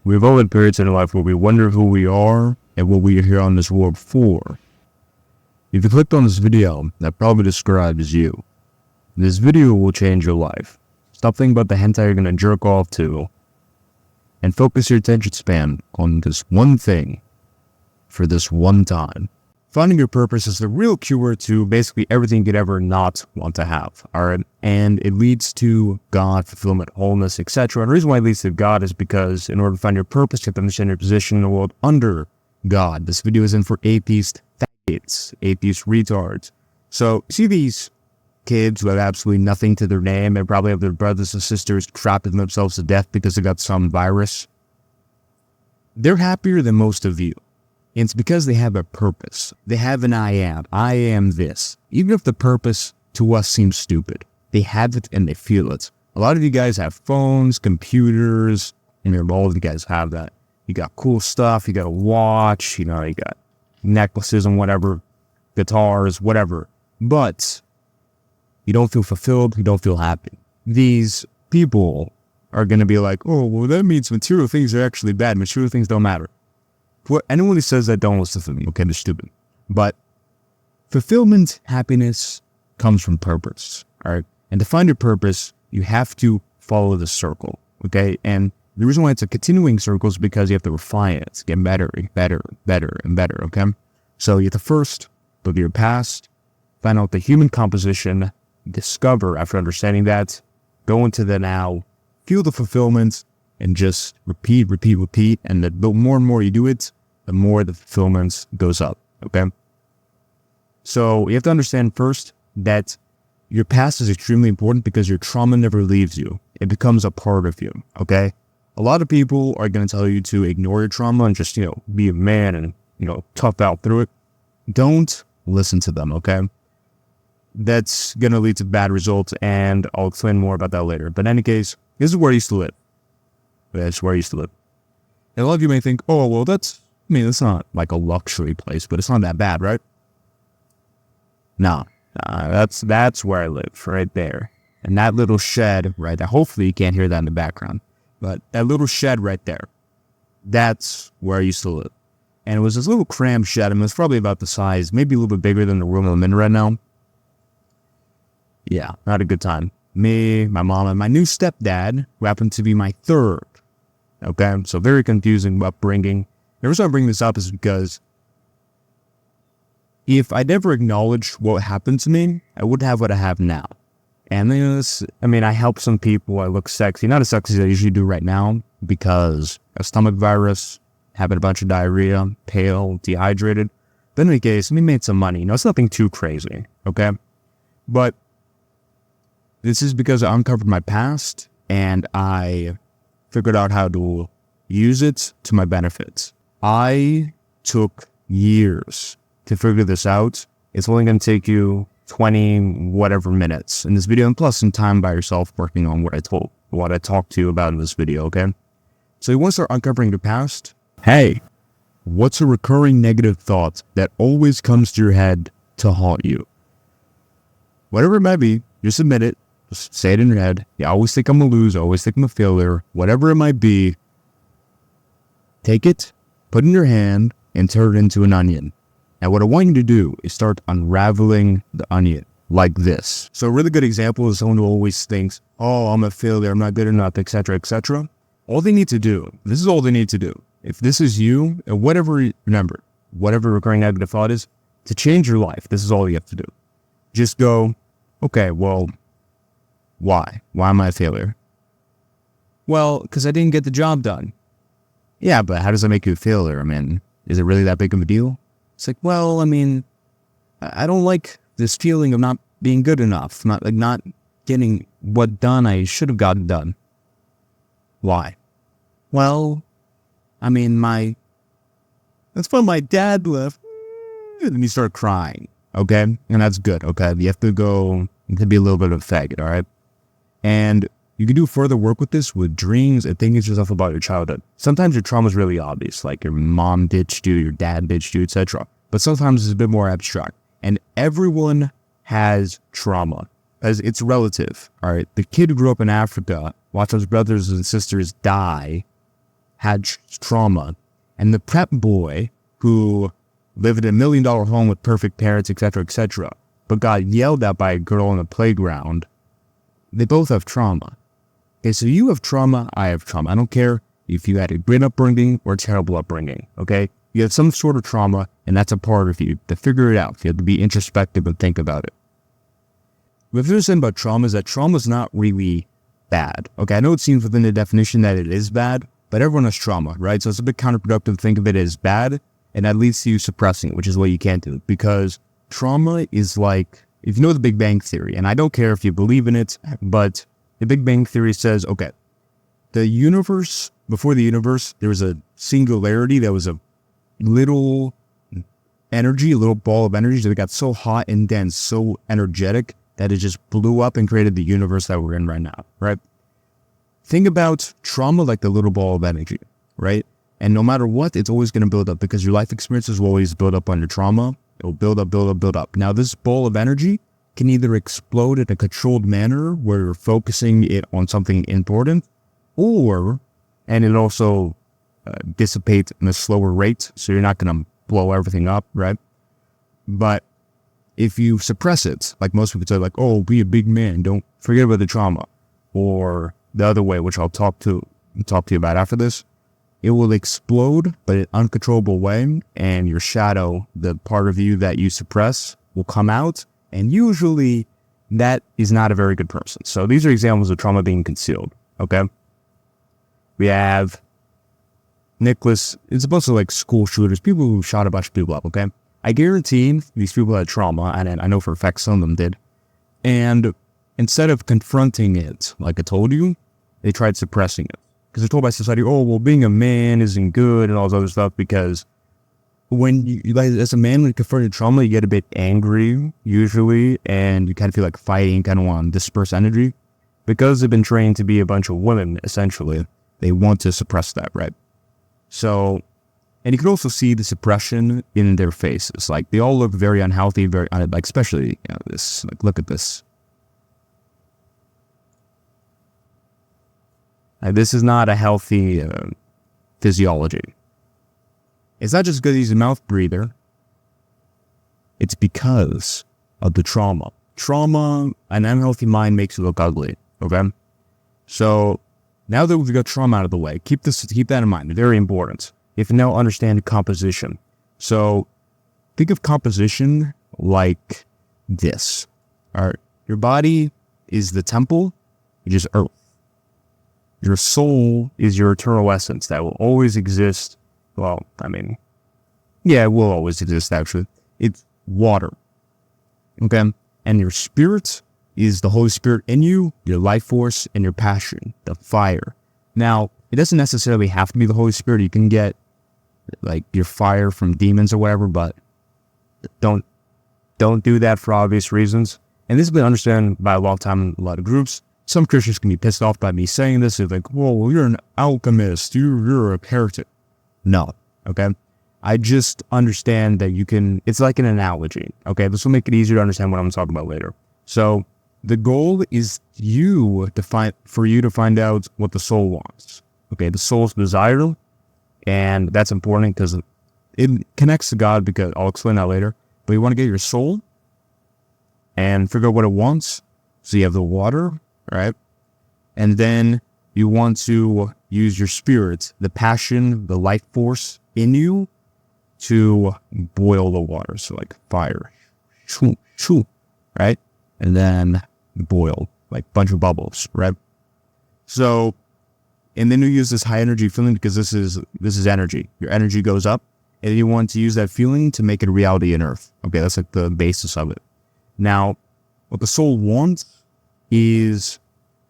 We've all had periods in life where we wonder who we are and what we are here on this world for. If you clicked on this video, that probably describes you. This video will change your life. Stop thinking about the hentai you're going to jerk off to, and focus your attention span on this one thing for this one time. Finding your purpose is the real cure to basically everything you could ever not want to have, alright? And it leads to God, fulfillment, wholeness, etc. And the reason why it leads to God is because in order to find your purpose, you have to understand your position in the world under God. This video is in for atheist faggots, atheist retards. So, see these kids who have absolutely nothing to their name and probably have their brothers and sisters trapping themselves to death because they got some virus? They're happier than most of you. And it's because they have a purpose. They have an I am this. Even if the purpose to us seems stupid, they have it and they feel it. A lot of you guys have phones, computers, and all of you guys have that. You got cool stuff, you got a watch, you got necklaces and whatever, guitars, whatever. But you don't feel fulfilled, you don't feel happy. These people are going to be like, oh, well, that means material things are actually bad. Material things don't matter. Anyone who says that, don't listen to me, okay? They're stupid. But fulfillment, happiness comes from purpose, all right? And to find your purpose, you have to follow the circle, okay? And the reason why it's a continuing circle is because you have to refine it, get better, better, better, and better, okay? So you have to first look at your past, find out the human composition, discover after understanding that, go into the now, feel the fulfillment, and just repeat, and the more and more you do it, the more the fulfillment goes up, okay? So you have to understand first that your past is extremely important because your trauma never leaves you. It becomes a part of you, okay? A lot of people are going to tell you to ignore your trauma and just, be a man and, tough out through it. Don't listen to them, okay? That's going to lead to bad results, and I'll explain more about that later. But in any case, this is where I used to live. That's where I used to live. And a lot of you may think, oh, well, it's not like a luxury place, but it's not that bad, right? No, that's where I live, right there. And that little shed right there, hopefully you can't hear that in the background, but that little shed right there, that's where I used to live. And it was this little cram shed, and it was probably about the size, maybe a little bit bigger than the room I'm in right now. Yeah, I had a good time. Me, my mom, and my new stepdad, who happened to be my third. Okay, so very confusing upbringing. The reason I bring this up is because if I never acknowledged what happened to me, I wouldn't have what I have now. And I help some people, I look sexy, not as sexy as I usually do right now, because a stomach virus, having a bunch of diarrhea, pale, dehydrated. But in any case, we made some money. It's nothing too crazy, okay? But this is because I uncovered my past, and I figured out how to use it to my benefit. I took years to figure this out. It's only going to take you 20 whatever minutes in this video, and plus some time by yourself working on what I talked to you about in this video, okay? So you want to start uncovering your past? Hey, what's a recurring negative thought that always comes to your head to haunt you? Whatever it might be, just admit it. Just say it in your head. You always think I'm a loser, always think I'm a failure. Whatever it might be, take it, put it in your hand, and turn it into an onion. Now what I want you to do is start unraveling the onion like this. So a really good example is someone who always thinks, oh, I'm a failure, I'm not good enough, etc., etc. All they need to do, this is all they need to do. If this is you, and remember, whatever recurring negative thought is, to change your life, this is all you have to do. Just go, okay, well, why? Why am I a failure? Well, because I didn't get the job done. Yeah, but how does that make you a failure? Is it really that big of a deal? It's like, well, I don't like this feeling of not being good enough, not getting what done I should have gotten done. Why? Well, that's when my dad left. And then you start crying, okay? And that's good, okay? You have to be a little bit of a faggot, all right? And you can do further work with this with dreams and thinking to yourself about your childhood. Sometimes your trauma is really obvious, like your mom ditched you, your dad ditched you, etc. But sometimes it's a bit more abstract. And everyone has trauma, as it's relative, all right? The kid who grew up in Africa, watched his brothers and sisters die, had trauma, and the prep boy who lived in $1 million home with perfect parents, etc., but got yelled at by a girl on the playground, they both have trauma. Okay, so you have trauma, I have trauma. I don't care if you had a great upbringing or a terrible upbringing, okay? You have some sort of trauma, and that's a part of you. To figure it out, you have to be introspective and think about it. What I'm saying about trauma is that trauma is not really bad, okay? I know it seems within the definition that it is bad, but everyone has trauma, right? So it's a bit counterproductive to think of it as bad, and that leads to you suppressing it, which is what you can't do, because trauma is like, if you know the Big Bang Theory, and I don't care if you believe in it, but the Big Bang Theory says, okay, the universe, before the universe, there was a singularity that was a little energy, a little ball of energy that got so hot and dense, so energetic, that it just blew up and created the universe that we're in right now, right? Think about trauma like the little ball of energy, right? And no matter what, it's always going to build up because your life experiences will always build up on your trauma. It will build up, build up, build up. Now, this ball of energy can either explode in a controlled manner where you're focusing it on something important, and it also dissipates in a slower rate, so you're not going to blow everything up, right? But if you suppress it, like most people say, like, oh, be a big man, don't forget about the trauma, or the other way, which I'll talk to you about after this, it will explode, but in an uncontrollable way, and your shadow, the part of you that you suppress, will come out, and usually that is not a very good person. So these are examples of trauma being concealed, okay? We have Nicholas, it's a bunch of like school shooters, people who shot a bunch of people up, okay? I guarantee these people had trauma, and I know for a fact some of them did, and instead of confronting it, like I told you, they tried suppressing it. Because they're told by society, oh, well, being a man isn't good and all this other stuff, because when you, like, as a man, when you confront trauma, you get a bit angry, usually, and you kind of feel like fighting, kind of want to disperse energy. Because they've been trained to be a bunch of women, essentially, they want to suppress that, right? So, and you can also see the suppression in their faces. Like, they all look very unhealthy, very, like, especially, you know, this, like, look at this. This is not a healthy physiology. It's not just because he's a mouth breather. It's because of the trauma. Trauma, an unhealthy mind makes you look ugly, okay? So now that we've got trauma out of the way, keep that in mind. Very important. You have to now understand composition. So think of composition like this. All right, your body is the temple, which is earth. Your soul is your eternal essence that will always exist. Well, I mean, yeah, it will always exist, actually. It's water. Okay? And your spirit is the Holy Spirit in you, your life force, and your passion, the fire. Now, it doesn't necessarily have to be the Holy Spirit. You can get, like, your fire from demons or whatever, but don't do that for obvious reasons. And this has been understood by a long time in a lot of groups. Some Christians can be pissed off by me saying this. They're like, well, you're an alchemist. You're a heretic. No, okay? I just understand that you can, it's like an analogy, okay? This will make it easier to understand what I'm talking about later. So the goal is for you to find out what the soul wants, okay? The soul's desire, and that's important because it connects to God, because I'll explain that later. But you want to get your soul and figure out what it wants. So you have the water, right? And then you want to use your spirit, the passion, the life force in you to boil the water. So like fire, right? And then boil, like bunch of bubbles, right? So, and then you use this high energy feeling because this is energy. Your energy goes up, and you want to use that feeling to make it a reality in earth. Okay, that's like the basis of it. Now, what the soul wants is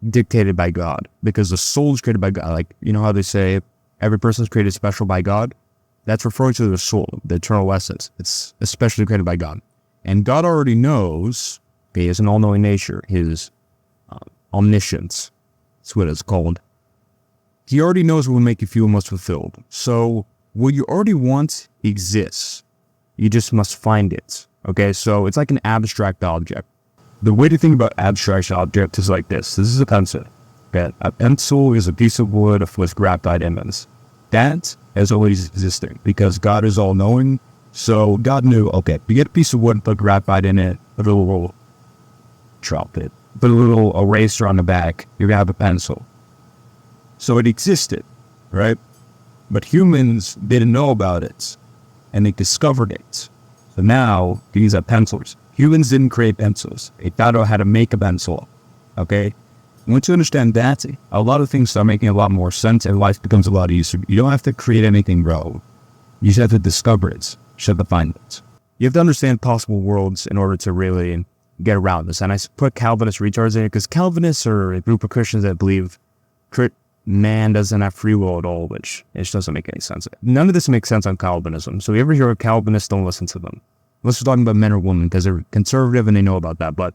dictated by God, because the soul is created by God. Like, you know how they say every person is created special by God? That's referring to the soul, the eternal essence. It's especially created by God. And God already knows, okay, he has an all-knowing nature, his omniscience, that's what it's called. He already knows what will make you feel most fulfilled. So what you already want exists. You just must find it. Okay, so it's like an abstract object. The way to think about abstract objects is like this. This is a pencil. Okay? A pencil is a piece of wood with graphite ends. That has always existed because God is all-knowing. So God knew, okay, you get a piece of wood, put graphite in it, put a little drop it, put a little eraser on the back, you're going to have a pencil. So it existed, right? But humans didn't know about it, and they discovered it. So now, these are pencils. Humans didn't create pencils. They thought out how to make a pencil, okay? Once you understand that, a lot of things start making a lot more sense, and life becomes a lot easier. You don't have to create anything, bro. You just have to discover it. You just have to find it. You have to understand possible worlds in order to really get around this. And I put Calvinist retards in it because Calvinists are a group of Christians that believe man doesn't have free will at all, which it just doesn't make any sense. None of this makes sense on Calvinism. So if you ever hear a Calvinist, don't listen to them. Unless we're talking about men or women, because they're conservative and they know about that. But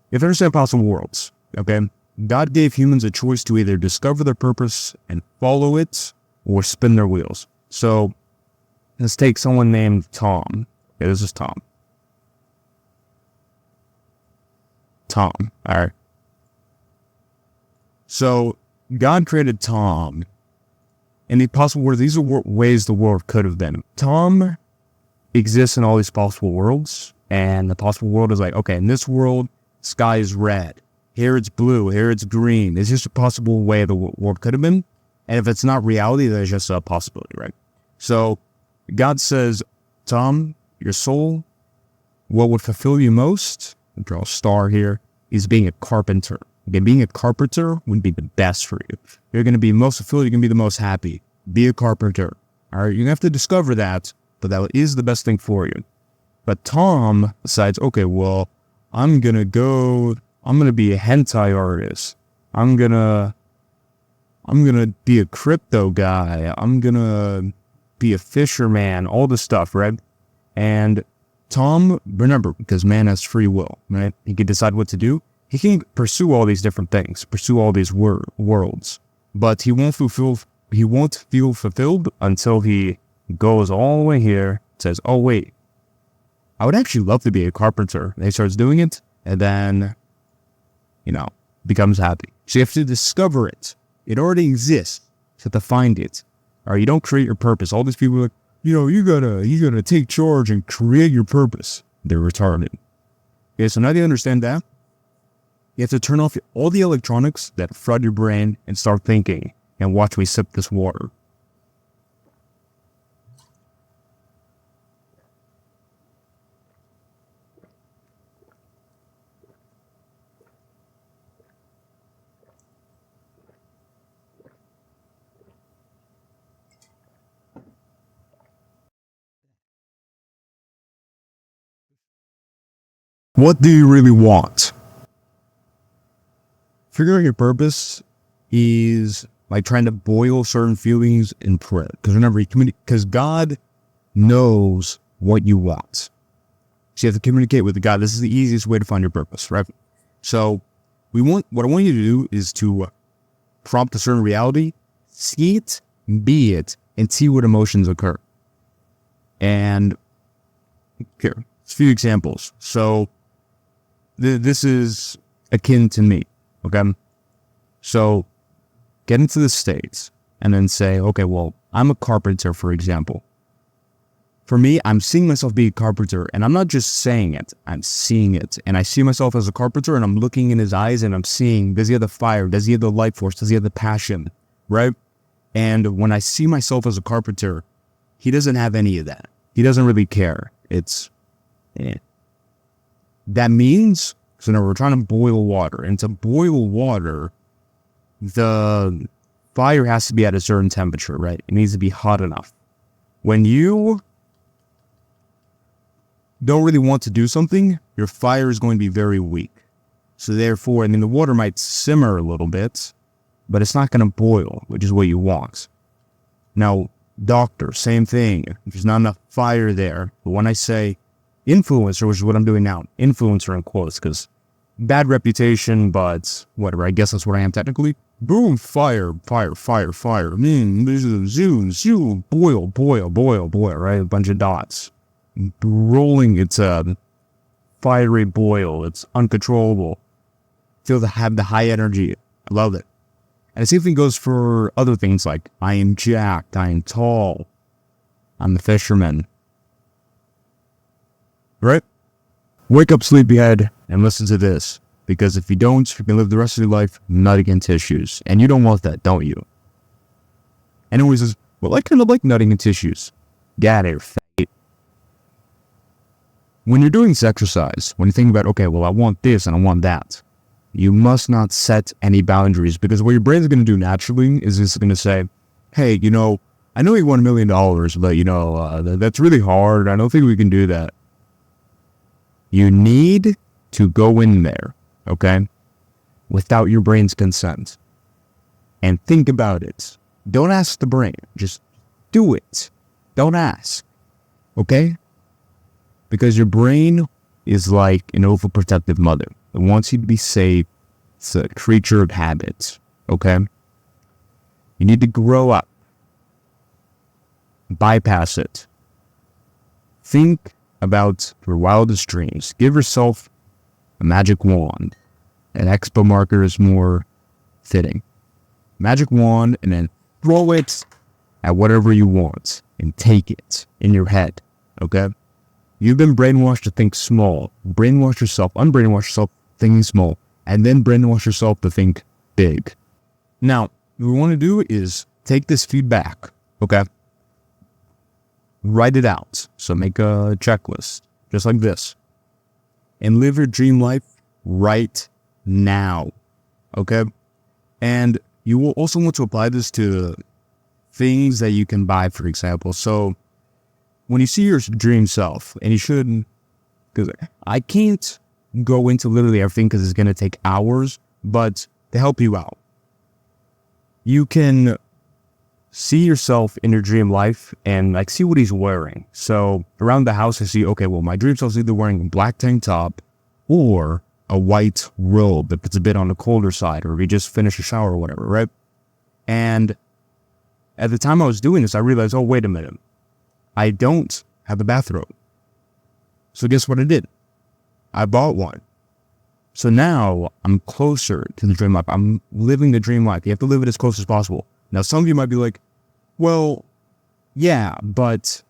you have to understand possible worlds, okay? God gave humans a choice to either discover their purpose and follow it or spin their wheels. So let's take someone named Tom. Okay, this is Tom. All right. So God created Tom, and the possible worlds, these are ways the world could have been. Tom exists in all these possible worlds, and the possible world is like, okay, in this world, sky is red. Here it's blue, here it's green. It's just a possible way the world could have been. And if it's not reality, then it's just a possibility, right? So God says, Tom, your soul, what would fulfill you most, I'll draw a star here, is being a carpenter. Okay, being a carpenter would be the best for you. You're going to be most fulfilled, you're going to be the most happy. Be a carpenter. All right, you have to discover that, but that is the best thing for you. But Tom decides, okay, well, I'm going to be a hentai artist. I'm going to be a crypto guy. I'm going to be a fisherman, all this stuff, right? And Tom, remember, because man has free will, right? He can decide what to do. He can pursue all these different things, pursue all these worlds, but he won't feel fulfilled until he goes all the way here, says, oh wait, I would actually love to be a carpenter. And he starts doing it, and then, becomes happy. So you have to discover it. It already exists. You have to find it. Or you don't create your purpose. All these people are like, you gotta take charge and create your purpose. They're retarded. Okay, so now that you understand that, you have to turn off all the electronics that flood your brain and start thinking, and watch me sip this water. What do you really want? Figuring your purpose is like trying to boil certain feelings in prayer. Because remember, because God knows what you want. So you have to communicate with God. This is the easiest way to find your purpose, right? So what I want you to do is to prompt a certain reality, see it, be it, and see what emotions occur. And here, a few examples. So this is akin to me. Okay, so get into the States and then say, okay, well, I'm a carpenter, for example. For me, I'm seeing myself be a carpenter, and I'm not just saying it, I'm seeing it. And I see myself as a carpenter, and I'm looking in his eyes, and I'm seeing, does he have the fire? Does he have the life force? Does he have the passion? Right? And when I see myself as a carpenter, he doesn't have any of that. He doesn't really care. That means, so now we're trying to boil water. And to boil water, the fire has to be at a certain temperature, right? It needs to be hot enough. When you don't really want to do something, your fire is going to be very weak. So therefore, the water might simmer a little bit, but it's not going to boil, which is what you want. Now, doctor, same thing. There's not enough fire there. But when I say influencer, which is what I'm doing now, influencer in quotes, because bad reputation, but whatever, I guess that's what I am technically. Boom, fire, this is zoom, boil, right? A bunch of dots. Rolling, it's a fiery boil, it's uncontrollable. Have the high energy. I love it. And the same thing goes for other things like, I am jacked, I am tall, I'm a fisherman. Right? Wake up, sleepyhead, and listen to this. Because if you don't, you can live the rest of your life nutting in tissues. And you don't want that, don't you? Anyone says, well, I kind of like nutting in tissues. Get out of here, fat. When you're doing this exercise, when you think about, okay, well, I want this and I want that, you must not set any boundaries, because what your brain's going to do naturally is it's going to say, hey, I know you want $1 million, but, that's really hard. I don't think we can do that. You need to go in there, okay, without your brain's consent and think about it. Don't ask the brain. Just do it. Don't ask, okay? Because your brain is like an overprotective mother. It wants you to be safe. It's a creature of habit, okay? You need to grow up. Bypass it. Think about your wildest dreams. Give yourself a magic wand. An expo marker is more fitting. Magic wand, and then throw it at whatever you want and take it in your head, okay? You've been brainwashed to think small. Brainwash yourself, unbrainwash yourself, thinking small, and then brainwash yourself to think big. Now, what we want to do is take this feedback, okay? Write it out. So make a checklist, just like this. And live your dream life right now, okay? And you will also want to apply this to things that you can buy, for example. So when you see your dream self, and you shouldn't, because I can't go into literally everything because it's going to take hours, but to help you out, you can see yourself in your dream life and like see what he's wearing. So around the house, I see, okay, well, my dream self's either wearing a black tank top or a white robe if it's a bit on the colder side, or if you just finished a shower or whatever, right? And at the time I was doing this, I realized, oh, wait a minute. I don't have a bathrobe. So guess what I did? I bought one. So now I'm closer to the dream life. I'm living the dream life. You have to live it as close as possible. Now, some of you might be like, well, yeah, but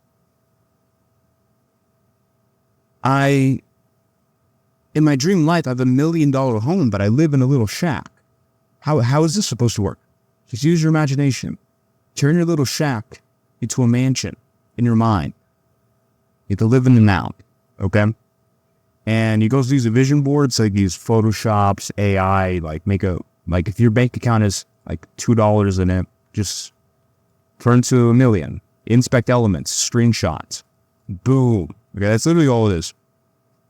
in my dream life, I have $1 million home, but I live in a little shack. How is this supposed to work? Just use your imagination. Turn your little shack into a mansion in your mind. You have to live in the now, okay? And you go use a vision boards, like use Photoshops, AI, like if your bank account is like $2 in it, just turn to $1 million. Inspect elements, screenshots, boom. Okay, that's literally all it is,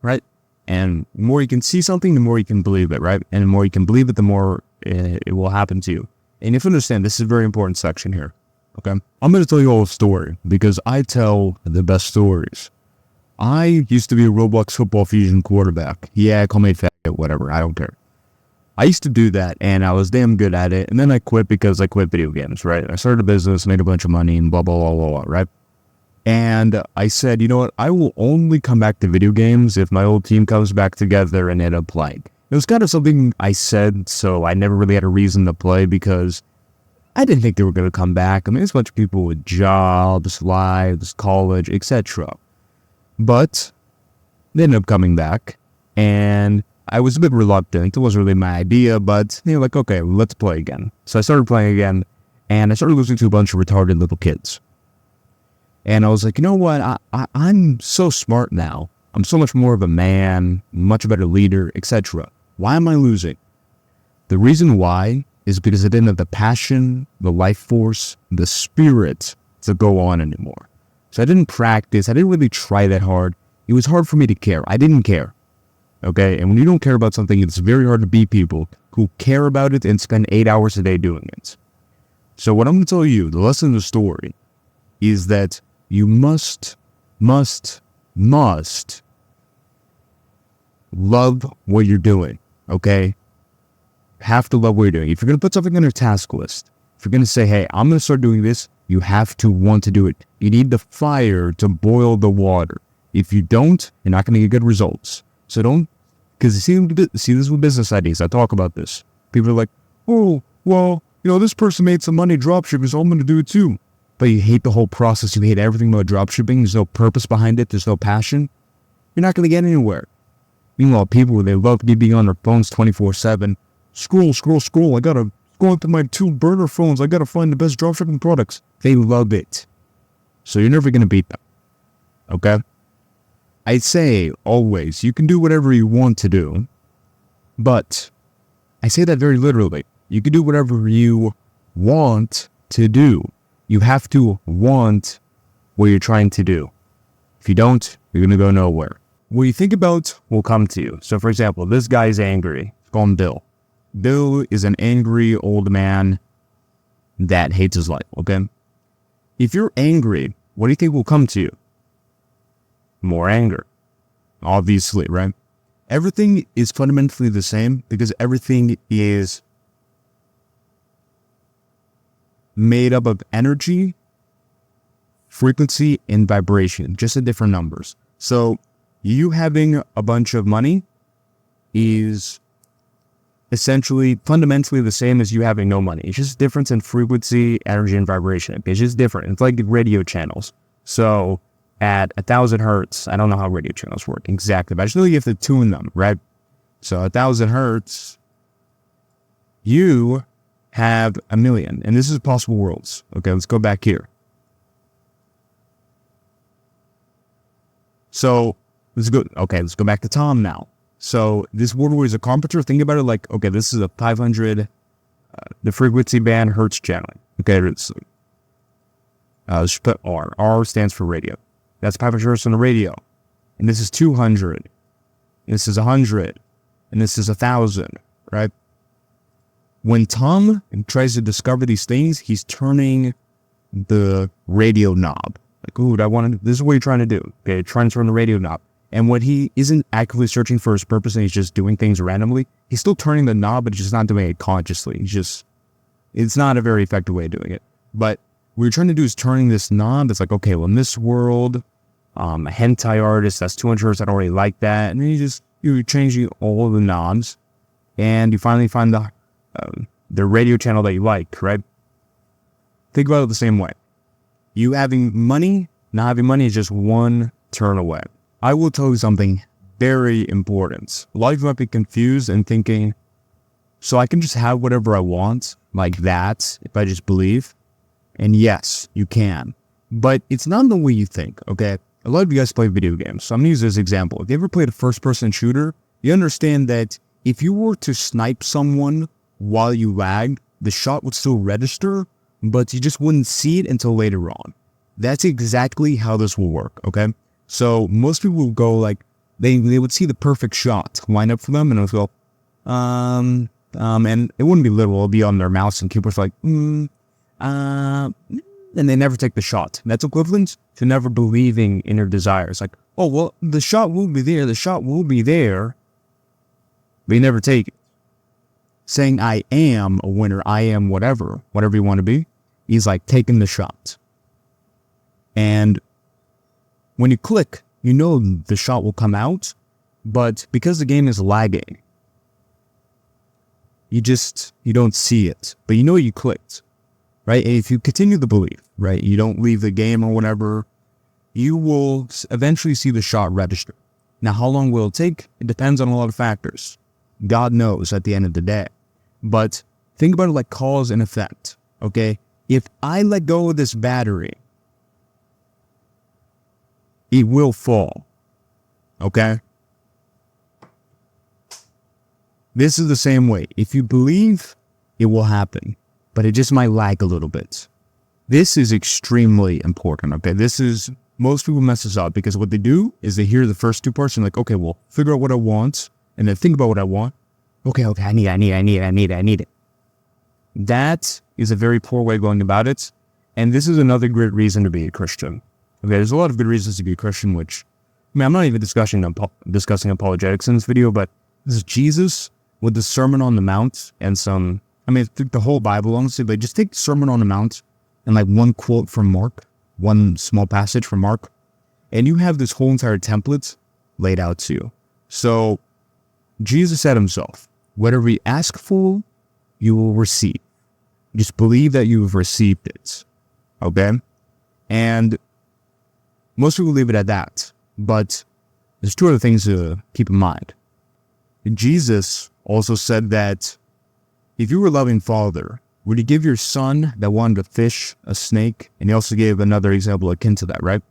right? And the more you can see something, the more you can believe it, right? And the more you can believe it, the more it will happen to you. And if you understand, this is a very important section here, okay? I'm going to tell you all a story because I tell the best stories. I used to be a Roblox Football Fusion quarterback. Yeah, call me faggot, whatever, I don't care. I used to do that, and I was damn good at it, and then I quit because I quit video games, right? I started a business, made a bunch of money, and blah, blah, blah, blah, blah, right? And I said, you know what, I will only come back to video games if my old team comes back together and end up playing. It was kind of something I said, so I never really had a reason to play because I didn't think they were going to come back. I mean, there's a bunch of people with jobs, lives, college, etc. But they ended up coming back, and I was a bit reluctant. It wasn't really my idea, but they were like, okay, let's play again. So I started playing again, and I started losing to a bunch of retarded little kids. And I was like, you know what? I'm so smart now. I'm so much more of a man, much better leader, etc. Why am I losing? The reason why is because I didn't have the passion, the life force, the spirit to go on anymore. So I didn't practice. I didn't really try that hard. It was hard for me to care. I didn't care. Okay? And when you don't care about something, it's very hard to be people who care about it and spend 8 hours a day doing it. So what I'm going to tell you, the lesson of the story, is that you must love what you're doing, okay? Have to love what you're doing. If you're going to put something on your task list, if you're going to say, hey, I'm going to start doing this, you have to want to do it. You need the fire to boil the water. If you don't, you're not going to get good results. So don't, because you see this with business ideas. I talk about this. People are like, oh, well, this person made some money dropshipping, so I'm going to do it too. But you hate the whole process. You hate everything about dropshipping. There's no purpose behind it. There's no passion. You're not going to get anywhere. Meanwhile, people, they love being on their phones 24/7. Scroll. I got to go into my 2 burner phones. I got to find the best dropshipping products. They love it. So you're never going to beat them. Okay? I say always, you can do whatever you want to do. But I say that very literally. You can do whatever you want to do. You have to want what you're trying to do. If you don't, you're going to go nowhere. What you think about will come to you. So, for example, this guy's angry. Let's call him Bill. Bill is an angry old man that hates his life, okay? If you're angry, what do you think will come to you? More anger. Obviously, right? Everything is fundamentally the same because everything is made up of energy, frequency, and vibration, just at different numbers. So you having a bunch of money is essentially fundamentally the same as you having no money. It's just a difference in frequency, energy, and vibration. It's just different. It's like radio channels. So at 1,000 hertz, I don't know how radio channels work exactly, but I just know you have to tune them, right? So 1,000 hertz, you have 1,000,000, and this is possible worlds. Okay, let's go back here. So let's go back to Tom now. So this world where he's a carpenter, think about it like, okay, this is a 500, the frequency band hertz channeling. Okay, let's put R. R stands for radio. That's 500 hertz on the radio. And this is 200. And this is 100. And this is 1,000, right? When Tom tries to discover these things, he's turning the radio knob. Like, ooh, this is what you're trying to do. Okay, trying to turn the radio knob. And when he isn't actively searching for his purpose and he's just doing things randomly, he's still turning the knob, but he's just not doing it consciously. It's not a very effective way of doing it. But what you're trying to do is turning this knob. It's like, okay, well, in this world, a hentai artist, that's 200 hertz, I don't really like that. And then you're changing all the knobs, and you finally find the radio channel that you like, right? Think about it the same way. You having money, not having money is just one turn away. I will tell you something very important. A lot of you might be confused and thinking, so I can just have whatever I want, like that, if I just believe? And yes, you can. But it's not the way you think, okay? A lot of you guys play video games, so I'm going to use this example. If you ever played a first-person shooter, you understand that if you were to snipe someone while you lagged, the shot would still register, but you just wouldn't see it until later on. That's exactly how this will work, okay? So most people will go like, they would see the perfect shot line up for them, and it would go, and it wouldn't be literal, it would be on their mouse and keyboard like, and they never take the shot. That's equivalent to never believing in your desires. Like, oh, well, the shot will be there, but you never take it. Saying I am a winner, I am whatever you want to be, is like taking the shot. And when you click, you know the shot will come out, but because the game is lagging, you don't see it, but you know you clicked, right? And if you continue the belief, right, you don't leave the game or whatever, you will eventually see the shot register. Now, how long will it take? It depends on a lot of factors. God knows at the end of the day. But think about it like cause and effect, okay? If I let go of this battery, it will fall, okay? This is the same way. If you believe, it will happen, but it just might lag a little bit. This is extremely important, okay? Most people mess this up because what they do is they hear the first two parts and like, okay, well, figure out what I want, and then think about what I want. Okay, I need it. That is a very poor way of going about it, and this is another great reason to be a Christian. Okay, there's a lot of good reasons to be a Christian, which, I mean, I'm not even discussing apologetics in this video, but this is Jesus with the Sermon on the Mount and the whole Bible, honestly, but just take the Sermon on the Mount and like one quote from Mark, one small passage from Mark, and you have this whole entire template laid out to you. So Jesus said himself, whatever you ask for, you will receive. Just believe that you've received it. Okay? And most people leave it at that. But there's two other things to keep in mind. Jesus also said that if you were a loving father, would you give your son that wanted to fish a snake? And he also gave another example akin to that, right?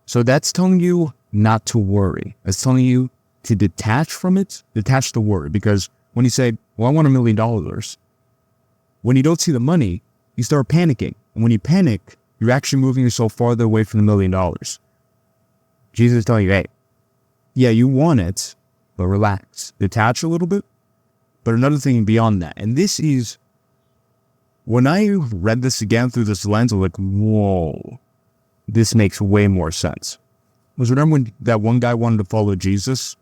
So that's telling you not to worry. It's telling you to detach from it, detach the worry. Because when you say, well, I want $1 million, when you don't see the money, you start panicking. And when you panic, you're actually moving yourself farther away from the $1 million. Jesus is telling you, hey, yeah, you want it, but relax. Detach a little bit. But another thing beyond that, and this is, when I read this again through this lens, I'm like, whoa, this makes way more sense. Was remember when that one guy wanted to follow Jesus?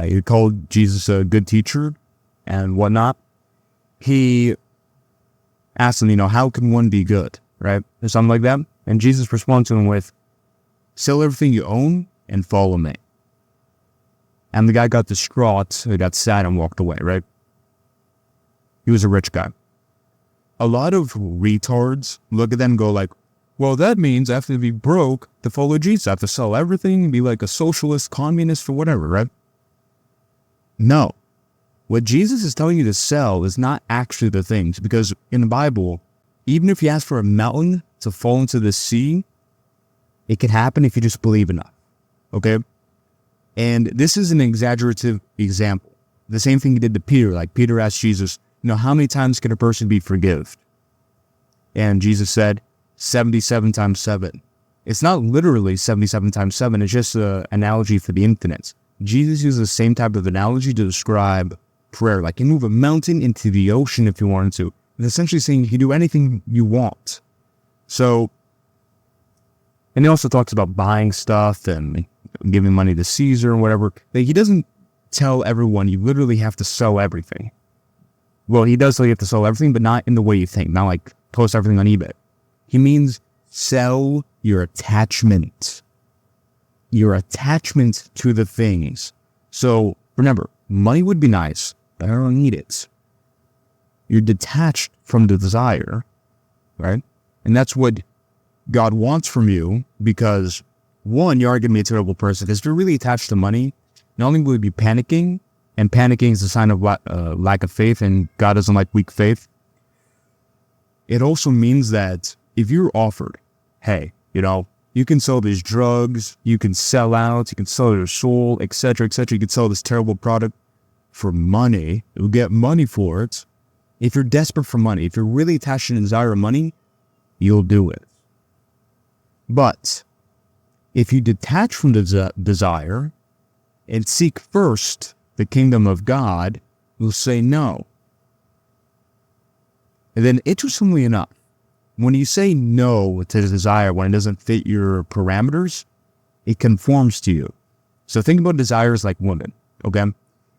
He called Jesus a good teacher and whatnot. He asked him, how can one be good, right? Or something like that. And Jesus responded to him with, sell everything you own and follow me. And the guy got distraught, he got sad and walked away, right? He was a rich guy. A lot of retards look at them and go like, well, that means I have to be broke to follow Jesus. I have to sell everything and be like a socialist, communist, or whatever, right? No. What Jesus is telling you to sell is not actually the things. Because in the Bible, even if you ask for a mountain to fall into the sea, it can happen if you just believe enough, okay? And this is an exaggerative example. The same thing he did to Peter. Like Peter asked Jesus, how many times can a person be forgiven? And Jesus said, 77 times 7. It's not literally 77 times 7. It's just an analogy for the infinite. Jesus used the same type of analogy to describe prayer. Like you move a mountain into the ocean if you wanted to. It's essentially saying you can do anything you want. So, and he also talks about buying stuff and giving money to Caesar and whatever. He doesn't tell everyone you literally have to sell everything. Well, he does tell you have to sell everything, but not in the way you think. Not like post everything on eBay. He means sell your attachment. Your attachment to the things. So remember, money would be nice, but I don't need it. You're detached from the desire, right? And that's what God wants from you, because one, you aren't going to be a terrible person. Because if you're really attached to money, not only will you be panicking, and panicking is a sign of lack of faith, and God doesn't like weak faith. It also means that if you're offered, hey, you can sell these drugs, you can sell out, you can sell your soul, etc., etc. You can sell this terrible product for money. You'll get money for it. If you're desperate for money, if you're really attached to the desire of money, you'll do it. But if you detach from the desire and seek first the kingdom of God, you'll say no. And then, interestingly enough, when you say no to the desire when it doesn't fit your parameters, it conforms to you. So think about desires like women, okay?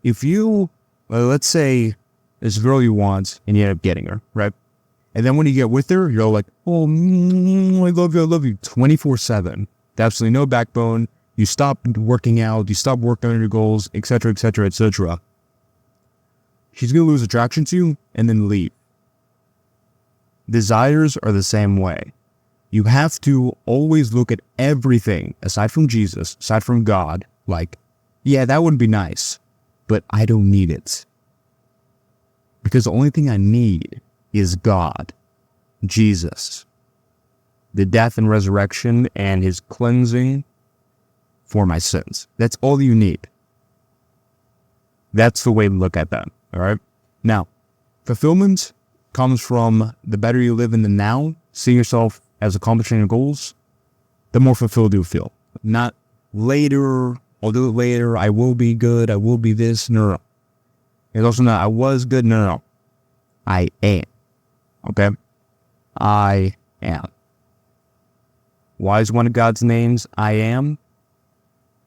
If you, let's say, this girl you want and you end up getting her, right? And then when you get with her, you're like, oh, I love you, 24/7. Absolutely no backbone. You stop working out, you stop working on your goals, etc., etc., etc. She's going to lose attraction to you and then leave. Desires are the same way. You have to always look at everything, aside from Jesus, aside from God, like, yeah, that would be nice, but I don't need it. Because the only thing I need is God, Jesus, the death and resurrection and his cleansing for my sins. That's all you need. That's the way to look at that, all right? Now, fulfillment comes from the better you live in the now, seeing yourself as accomplishing your goals, the more fulfilled you feel. Not later, I'll do it later, I will be good, I will be this, no. It's also not, I was good, no. I am, okay? I am. Why is one of God's names I am?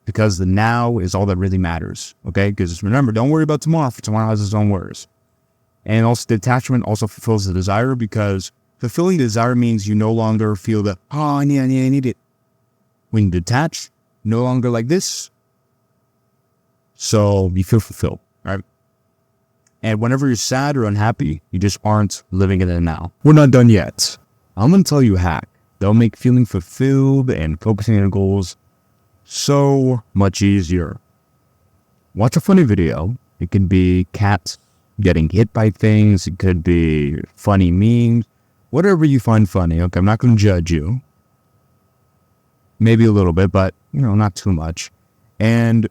Because the now is all that really matters, okay? Because remember, don't worry about tomorrow, for tomorrow has its own worries. And also detachment also fulfills the desire, because fulfilling desire means you no longer feel that, oh, I need it. When you detach, no longer like this, so you feel fulfilled, right? And whenever you're sad or unhappy, you just aren't living in the now. We're not done yet. I'm going to tell you a hack that'll make feeling fulfilled and focusing on your goals so much easier. Watch a funny video. It could be cats getting hit by things. It could be funny memes. Whatever you find funny. Okay, I'm not going to judge you. Maybe a little bit, but, not too much. And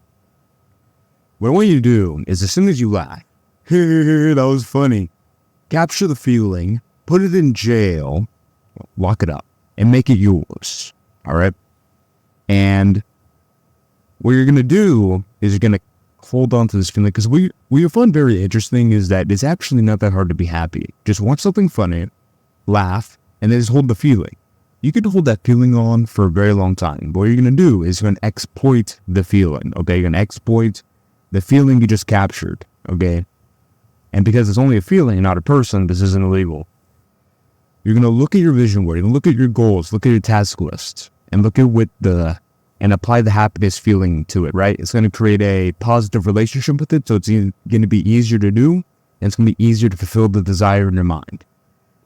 what I want you to do is as soon as you laugh, that was funny, capture the feeling, put it in jail, lock it up, and make it yours. All right? And what you're going to do is you're going to hold on to this feeling, because what you find very interesting is that it's actually not that hard to be happy. Just watch something funny, laugh, and then just hold the feeling. You can hold that feeling on for a very long time. What you're going to do is you're going to exploit the feeling, okay? You're going to exploit the feeling you just captured, okay? And because it's only a feeling, not a person, this isn't illegal. You're going to look at your vision board, you're going to look at your goals, look at your task list, and look at and apply the happiness feeling to it, right? It's going to create a positive relationship with it, so it's going to be easier to do, and it's going to be easier to fulfill the desire in your mind.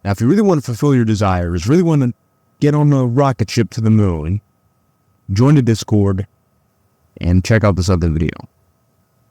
Now, if you really want to fulfill your desires, really want to get on a rocket ship to the moon, join the Discord, and check out this other video.